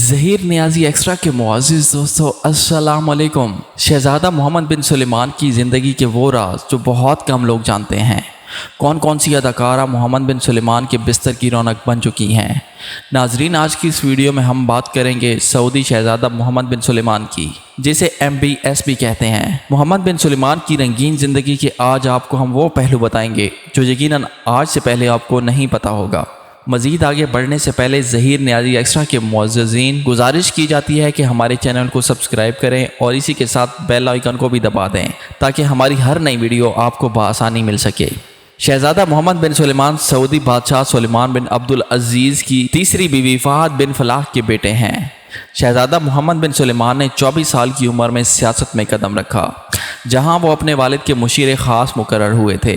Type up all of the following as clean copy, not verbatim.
ظہیر نیازی extra کے معزز دوستو السلام علیکم۔ شہزادہ محمد بن سلیمان کی زندگی کے وہ راز جو بہت کم لوگ جانتے ہیں۔ کون کون سی اداکارہ محمد بن سلیمان کے بستر کی رونق بن چکی ہیں؟ ناظرین، آج کی اس ویڈیو میں ہم بات کریں گے سعودی شہزادہ محمد بن سلیمان کی، جسے MBS بھی کہتے ہیں۔ محمد بن سلیمان کی رنگین زندگی کے آج آپ کو ہم وہ پہلو بتائیں گے جو یقیناً آج سے پہلے آپ کو نہیں پتا ہوگا۔ مزید آگے بڑھنے سے پہلے ظہیر نیازی ایکسٹرا کے معززین گزارش کی جاتی ہے کہ ہمارے چینل کو سبسکرائب کریں اور اسی کے ساتھ بیل آئیکن کو بھی دبا دیں تاکہ ہماری ہر نئی ویڈیو آپ کو بآسانی مل سکے۔ شہزادہ محمد بن سلیمان سعودی بادشاہ سلیمان بن عبدالعزیز کی تیسری بیوی فہد بن فلاح کے بیٹے ہیں۔ شہزادہ محمد بن سلیمان نے 24 سال کی عمر میں سیاست میں قدم رکھا، جہاں وہ اپنے والد کے مشیر خاص مقرر ہوئے تھے۔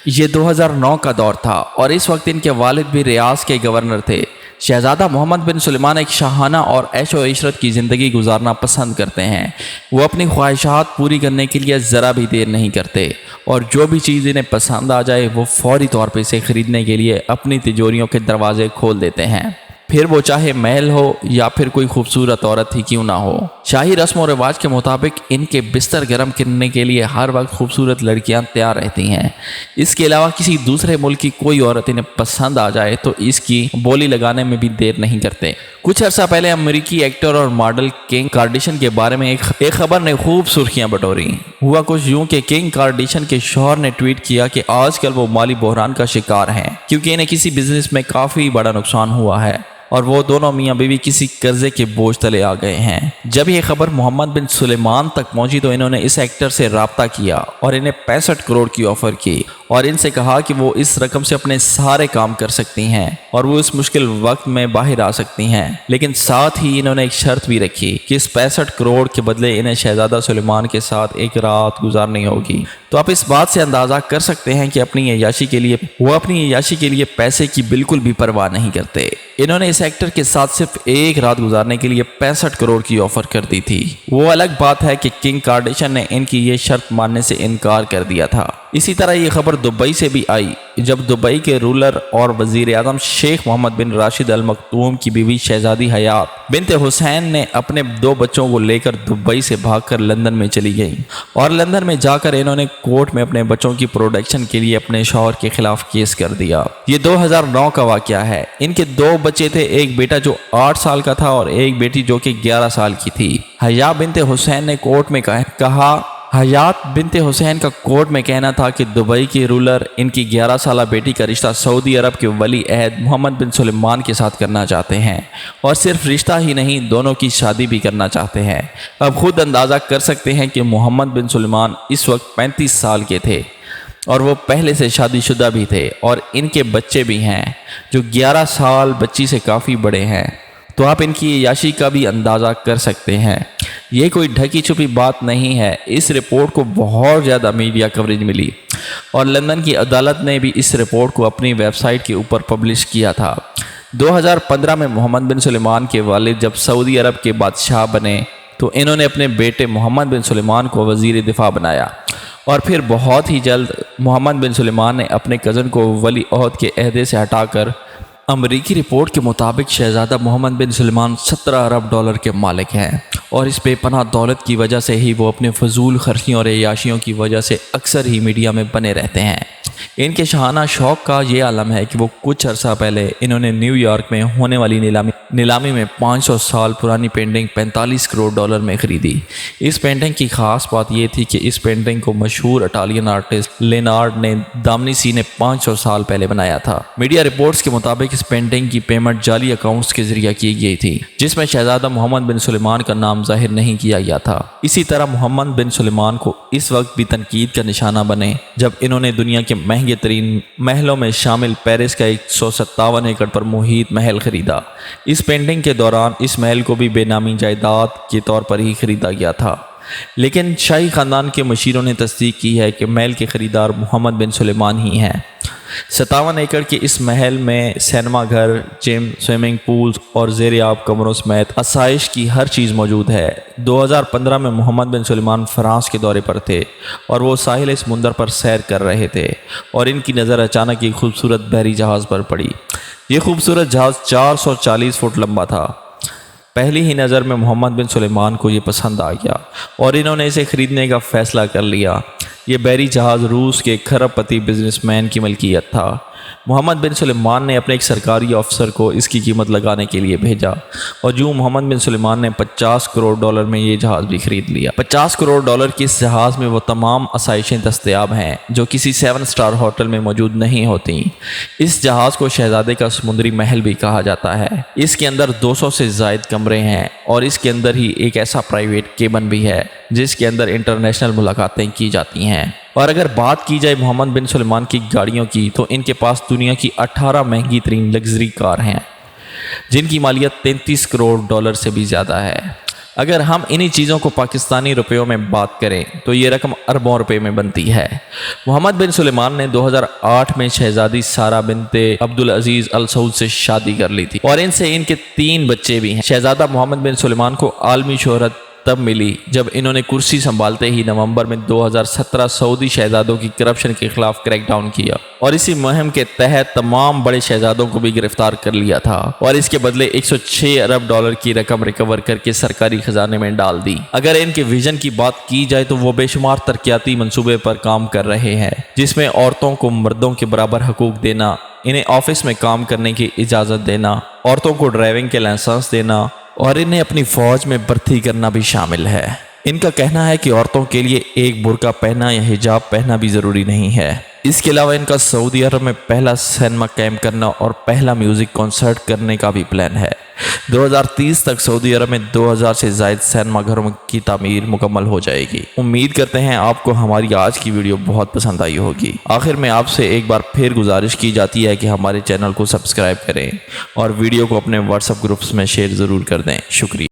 یہ 2009 کا دور تھا اور اس وقت ان کے والد بھی ریاض کے گورنر تھے۔ شہزادہ محمد بن سلیمان ایک شاہانہ اور عیش و عشرت کی زندگی گزارنا پسند کرتے ہیں۔ وہ اپنی خواہشات پوری کرنے کے لیے ذرا بھی دیر نہیں کرتے اور جو بھی چیز انہیں پسند آ جائے وہ فوری طور پہ اسے خریدنے کے لیے اپنی تجوریوں کے دروازے کھول دیتے ہیں، پھر وہ چاہے محل ہو یا پھر کوئی خوبصورت عورت ہی کیوں نہ ہو۔ شاہی رسم و رواج کے مطابق ان کے بستر گرم کرنے کے لیے ہر وقت خوبصورت لڑکیاں تیار رہتی ہیں۔ اس کے علاوہ کسی دوسرے ملک کی کوئی عورت انہیں پسند آ جائے تو اس کی بولی لگانے میں بھی دیر نہیں کرتے۔ کچھ عرصہ پہلے امریکی ایکٹر اور ماڈل کنگ کارڈیشن کے بارے میں ایک خبر نے خوب سرخیاں بٹوری۔ ہوا کچھ یوں کہ کنگ کارڈیشن کے شوہر نے ٹویٹ کیا کہ آج کل وہ مالی بحران کا شکار ہیں کیونکہ انہیں کسی بزنس میں کافی بڑا نقصان ہوا ہے اور وہ دونوں میاں بیوی کسی قرضے کے بوجھ تلے آ گئے ہیں۔ جب یہ خبر محمد بن سلیمان تک پہنچی تو انہوں نے اس ایکٹر سے رابطہ کیا اور انہیں 65 کروڑ کی آفر کی اور ان سے کہا کہ وہ اس رقم سے اپنے سارے کام کر سکتی ہیں اور وہ اس مشکل وقت میں باہر آ سکتی ہیں، لیکن ساتھ ہی انہوں نے ایک شرط بھی رکھی کہ اس 65 کروڑ کے بدلے انہیں شہزادہ سلیمان کے ساتھ ایک رات گزارنی ہوگی۔ تو آپ اس بات سے اندازہ کر سکتے ہیں کہ اپنی عیاشی کے لیے پیسے کی بالکل بھی پرواہ نہیں کرتے۔ انہوں نے اس ایکٹر کے ساتھ صرف ایک رات گزارنے کے لیے 65 کروڑ کی آفر کر دی تھی۔ وہ الگ بات ہے کہ کنگ کارڈیشن نے ان کی یہ شرط ماننے سے انکار کر دیا تھا۔ اسی طرح یہ خبر دبئی سے بھی آئی جب دبئی کے رولر اور وزیر اعظم شیخ محمد بن راشد ال مکتوم کی بیوی شہزادی حیات بنت حسین نے اپنے 2 بچوں کو لے کر دبئی سے بھاگ کر لندن میں چلی گئیں اور لندن میں جا کر انہوں نے کورٹ میں اپنے بچوں کی پروٹیکشن کے لیے اپنے شوہر کے خلاف کیس کر دیا۔ یہ 2009 کا واقعہ ہے۔ ان کے 2 بچے تھے، ایک بیٹا جو 8 سال کا تھا اور ایک بیٹی جو کہ 11 سال کی تھی۔ حیات بنت حسین نے کورٹ میں کہا حیات بنت حسین کا کورٹ میں کہنا تھا کہ دبئی کے رولر ان کی 11 سالہ بیٹی کا رشتہ سعودی عرب کے ولی عہد محمد بن سلیمان کے ساتھ کرنا چاہتے ہیں اور صرف رشتہ ہی نہیں، دونوں کی شادی بھی کرنا چاہتے ہیں۔ اب خود اندازہ کر سکتے ہیں کہ محمد بن سلیمان اس وقت 35 سال کے تھے اور وہ پہلے سے شادی شدہ بھی تھے اور ان کے بچے بھی ہیں جو 11 سال بچی سے کافی بڑے ہیں، تو آپ ان کی عیاشی کا بھی اندازہ کر سکتے ہیں۔ یہ کوئی ڈھکی چھپی بات نہیں ہے۔ اس رپورٹ کو بہت زیادہ میڈیا کوریج ملی اور لندن کی عدالت نے بھی اس رپورٹ کو اپنی ویب سائٹ کے اوپر پبلش کیا تھا۔ 2015 میں محمد بن سلیمان کے والد جب سعودی عرب کے بادشاہ بنے تو انہوں نے اپنے بیٹے محمد بن سلیمان کو وزیر دفاع بنایا اور پھر بہت ہی جلد محمد بن سلیمان نے اپنے کزن کو ولی عہد کے عہدے سے ہٹا کر امریکی رپورٹ کے مطابق شہزادہ محمد بن سلیمان 17 ارب ڈالر کے مالک ہیں اور اس بے پناہ دولت کی وجہ سے ہی وہ اپنے فضول خرچیوں اور عیاشیوں کی وجہ سے اکثر ہی میڈیا میں بنے رہتے ہیں۔ ان کے شاہانہ شوق کا یہ عالم ہے کہ وہ کچھ عرصہ پہلے انہوں نے نیو یارک میں ہونے والی نیلامی میں 500 سال پرانی پینٹنگ 45 کروڑ ڈالر میں خریدی۔ اس پینٹنگ کی خاص بات یہ تھی کہ اس پینٹنگ کو مشہور اٹالین آرٹسٹ لینارڈ نے دامنیسی نے 500 سال پہلے بنایا تھا۔ میڈیا رپورٹس کے مطابق اس پینٹنگ کی پیمنٹ جعلی اکاؤنٹس کے ذریعہ کی گئی تھی جس میں شہزادہ محمد بن سلیمان کا نام ظاہر نہیں کیا گیا تھا۔ اسی طرح محمد بن سلیمان کو اس وقت بھی تنقید کا نشانہ بنے جب انہوں نے دنیا کے مہنگے ترین محلوں میں شامل پیرس کا 157 ایکڑ پر محیط محل خریدا۔ اس پینٹنگ کے دوران اس محل کو بھی بے نامی جائیداد کے طور پر ہی خریدا گیا تھا، لیکن شاہی خاندان کے مشیروں نے تصدیق کی ہے کہ محل کے خریدار محمد بن سلیمان ہی ہیں۔ 57 ایکڑ کے اس محل میں سینما گھر، جم، سوئمنگ پولز اور زیر آب کمروں سمیت آسائش کی ہر چیز موجود ہے۔ 2015 میں محمد بن سلیمان فرانس کے دورے پر تھے اور وہ ساحل سمندر پر سیر کر رہے تھے اور ان کی نظر اچانک ایک خوبصورت بحری جہاز پر پڑی۔ یہ خوبصورت جہاز 440 فٹ لمبا تھا پہلی ہی نظر میں محمد بن سلیمان کو یہ پسند آ گیا اور انہوں نے اسے خریدنے کا فیصلہ کر لیا۔ یہ بحری جہاز روس کے کھرب پتی بزنس مین کی ملکیت تھا۔ محمد بن سلیمان نے اپنے ایک سرکاری افسر کو اس کی قیمت لگانے کے لیے بھیجا اور جو محمد بن سلیمان نے $50 کروڑ میں یہ جہاز بھی خرید لیا۔ $50 کروڑ کی اس جہاز میں وہ تمام آسائشیں دستیاب ہیں جو کسی 7 اسٹار ہوٹل میں موجود نہیں ہوتی۔ اس جہاز کو شہزادے کا سمندری محل بھی کہا جاتا ہے۔ اس کے اندر 200 سے زائد کمرے ہیں اور اس کے اندر ہی ایک ایسا پرائیویٹ کیبن بھی ہے جس کے اندر انٹرنیشنل ملاقاتیں کی جاتی ہیں۔ اور اگر بات کی جائے محمد بن سلیمان کی گاڑیوں کی تو ان کے پاس دنیا کی 18 مہنگی ترین لگژری کار ہیں جن کی مالیت $33 کروڑ سے بھی زیادہ ہے۔ اگر ہم انہی چیزوں کو پاکستانی روپیوں میں بات کریں تو یہ رقم اربوں روپے میں بنتی ہے۔ محمد بن سلیمان نے 2008 میں شہزادی سارہ بنت عبدالعزیز ال سعود سے شادی کر لی تھی اور ان سے ان کے 3 بچے بھی ہیں۔ شہزادہ محمد بن سلیمان کو عالمی شہرت تب ملی جب انہوں نے کرسی سنبھالتے ہی نومبر میں 2017 سعودی شہزادوں کی کرپشن کے خلاف کریک ڈاؤن کیا اور اسی مہم کے تحت تمام بڑے شہزادوں کو بھی گرفتار کر لیا تھا اور اس کے بدلے $106 ارب کی رقم ریکور کر کے سرکاری خزانے میں ڈال دی۔ اگر ان کے ویژن کی بات کی جائے تو وہ بے شمار ترقیاتی منصوبے پر کام کر رہے ہیں جس میں عورتوں کو مردوں کے برابر حقوق دینا، انہیں آفس میں کام کرنے کی اجازت دینا، عورتوں کو ڈرائیونگ کے لائسنس دینا اور انہیں اپنی فوج میں بھرتی کرنا بھی شامل ہے۔ ان کا کہنا ہے کہ عورتوں کے لیے ایک برقع پہننا یا حجاب پہننا بھی ضروری نہیں ہے۔ اس کے علاوہ ان کا سعودی عرب میں پہلا سینما کیمپ کرنا اور پہلا میوزک کنسرٹ کرنے کا بھی پلان ہے۔ 2030 تک سعودی عرب میں 2000 سے زائد سینما گھروں کی تعمیر مکمل ہو جائے گی۔ امید کرتے ہیں آپ کو ہماری آج کی ویڈیو بہت پسند آئی ہوگی۔ آخر میں آپ سے ایک بار پھر گزارش کی جاتی ہے کہ ہمارے چینل کو سبسکرائب کریں اور ویڈیو کو اپنے واٹس ایپ گروپس میں شیئر ضرور کر دیں۔ شکریہ۔